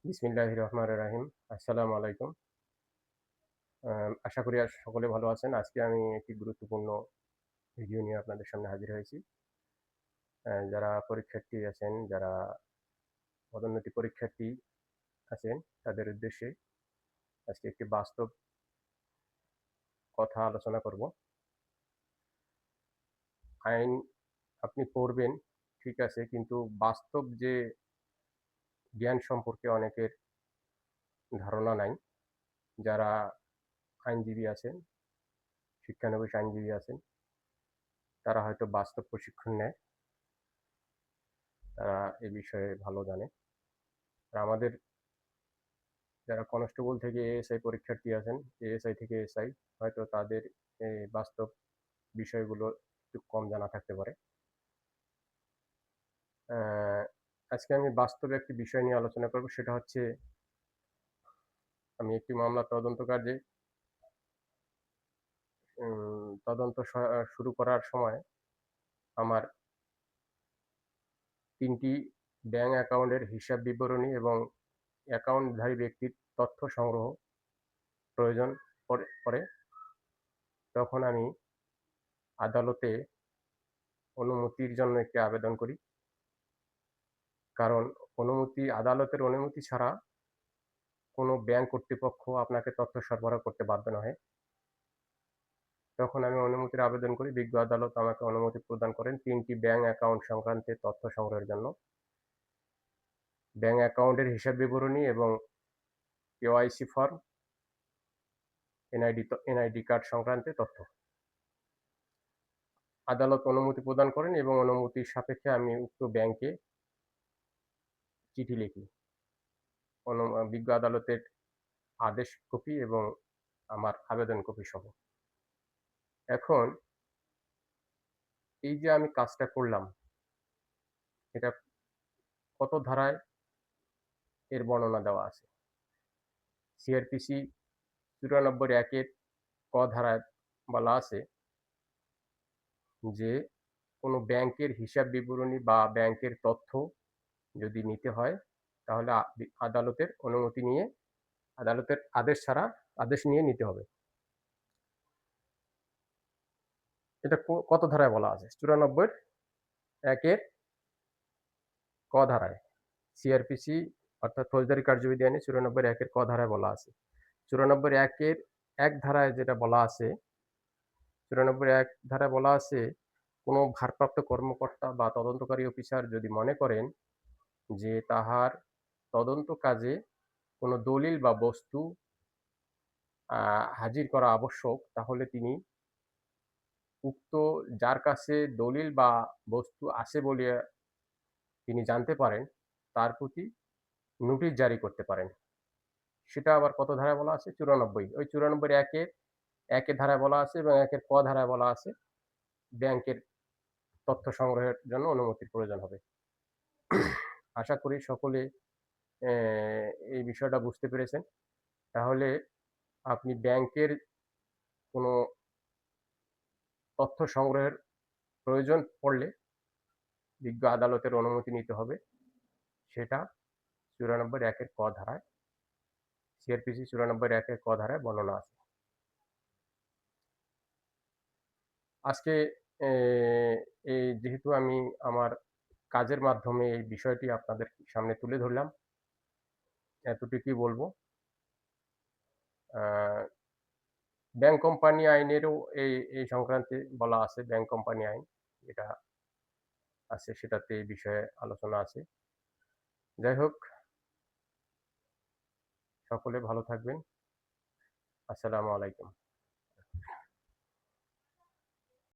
বিসমিল্লাহির রহমানির রহিম। আসসালামু আলাইকুম। আশা করি সকলে ভালো আছেন। আজকে আমি একটি গুরুত্বপূর্ণ ভিডিও নিয়ে আপনাদের সামনে হাজির হয়েছি। যারা পরীক্ষার্থী আছেন, যারা পদোন্নতি পরীক্ষার্থী আছেন, তাদের উদ্দেশ্যে আজকে একটি বাস্তব কথা আলোচনা করব। আইন আপনি পড়বেন, ঠিক আছে, কিন্তু বাস্তব যে জ্ঞান সম্পর্কে অনেকের ধারণা নাই। যারা আইনজীবী আছেন, শিক্ষানবিশ আইনজীবী আছেন, তারা হয়তো বাস্তব প্রশিক্ষণ নেয়। তারা এ বিষয়ে ভালো জানে। আর আমাদের যারা কনস্টেবল থেকে এএসআই পরীক্ষার্থী আছেন, এএসআই থেকে এসআই, হয়তো তাদের বাস্তব বিষয়গুলো একটু কম জানা থাকতে পারে। আজকে আমি বাস্তবে একটি বিষয় নিয়ে আলোচনা করব। সেটা হচ্ছে, আমি একটি মামলা তদন্ত কার্যে তদন্ত শুরু করার সময় আমার ৩ টি ব্যাংক অ্যাকাউন্টের হিসাব বিবরণী এবং অ্যাকাউন্টধারী ব্যক্তির তথ্য সংগ্রহ প্রয়োজন পড়ে। তখন আমি আদালতে অনুমতির জন্য একটি আবেদন করি। কারণ আদালতের অনুমতি ছাড়া কোনো ব্যাংক কর্তৃপক্ষ আপনাকে তথ্য সরবরাহ করতে বাধ্য নয়। তখন আমি অনুমতির আবেদন করি। বিজ্ঞ আদালত আমাকে অনুমতি প্রদান করেন ৩ টি ব্যাংক অ্যাকাউন্ট সংক্রান্তে তথ্য সংগ্রহের জন্য। ব্যাংক অ্যাকাউন্টের হিসাব বিবরণী এবং কেওয়াইসি ফর্ম, এনআইডি কার্ড সংক্রান্তে তথ্য। আদালত অনুমতি প্রদান করেন এবং অনুমতির সাপেক্ষে আমি উক্ত ব্যাংকে চিঠি লিখি। বিজ্ঞ আদালতের আদেশ কপি এবং আমার আবেদন কপি সহ। এখন এই যে আমি কাজটা করলাম, এটা কত ধারায় এর বর্ণনা দেওয়া আছে। সিআরপিসি ৯৪(১) এর ক ধারায় বলা আছে যে, কোনো ব্যাংকের হিসাব বিবরণী বা ব্যাংকের তথ্য যদি নিতে হয়, তাহলে আদালতের অনুমতি নিয়ে, আদালতের আদেশ নিয়ে নিতে হবে। এটা কত ধারায় বলা আছে? ৯৪(১) এর ক ধারায়। সিআরপিসি অর্থাৎ ফৌজদারি কার্যবিধি আইনে ৯৪(১) এর ক ধারায় বলা আছে। ৯৪(১) এর ১ ধারায় যেটা বলা আছে, ৯৪(১) ধারায় বলা আছে, কোনো ভারপ্রাপ্ত কর্মকর্তা বা তদন্তকারী অফিসার যদি মনে করেন যে তাহার তদন্ত কাজে কোনো দলিল বা বস্তু হাজির করা আবশ্যক, তাহলে তিনি উক্ত যার কাছে দলিল বা বস্তু আছে বলিয়া তিনি জানতে পারেন, তার প্রতি নোটিশ জারি করতে পারেন। সেটা আবার কত ধারায় বলা আছে? ৯৪। ওই ৯৪(১) এর ১ এর ধারায় বলা আছে এবং ১ এর ক ধারায় বলা আছে, ব্যাংকের তথ্য সংগ্রহের জন্য অনুমতির প্রয়োজন হবে। আশা করি সকলে অ্যা এই বিষয়টা বুঝতে পেরেছেন। তাহলে আপনি ব্যাংকের কোনো তথ্য সংগ্রহের প্রয়োজন পড়লে বিজ্ঞ আদালতের অনুমতি নিতে হবে। সেটা ৯৪(১) এর ক ধারায়, সিআরপিসি ৯৪(১) এর ক ধারায় বর্ণনা আছে। আজকে এ এই যেহেতু আমি আমার কাজের মাধ্যমে এই বিষয়টি আপনাদের সামনে তুলে ধরলাম, এতটুকুই বলব। আ ব্যাংক কোম্পানি আইনেরও এই সংক্রান্তে বলা আছে। ব্যাংক কোম্পানি আইন যেটা আছে, সেটাতে এই বিষয়ে আলোচনা আছে। যাই হোক, সকলে ভালো থাকবেন। আসসালামু আলাইকুম।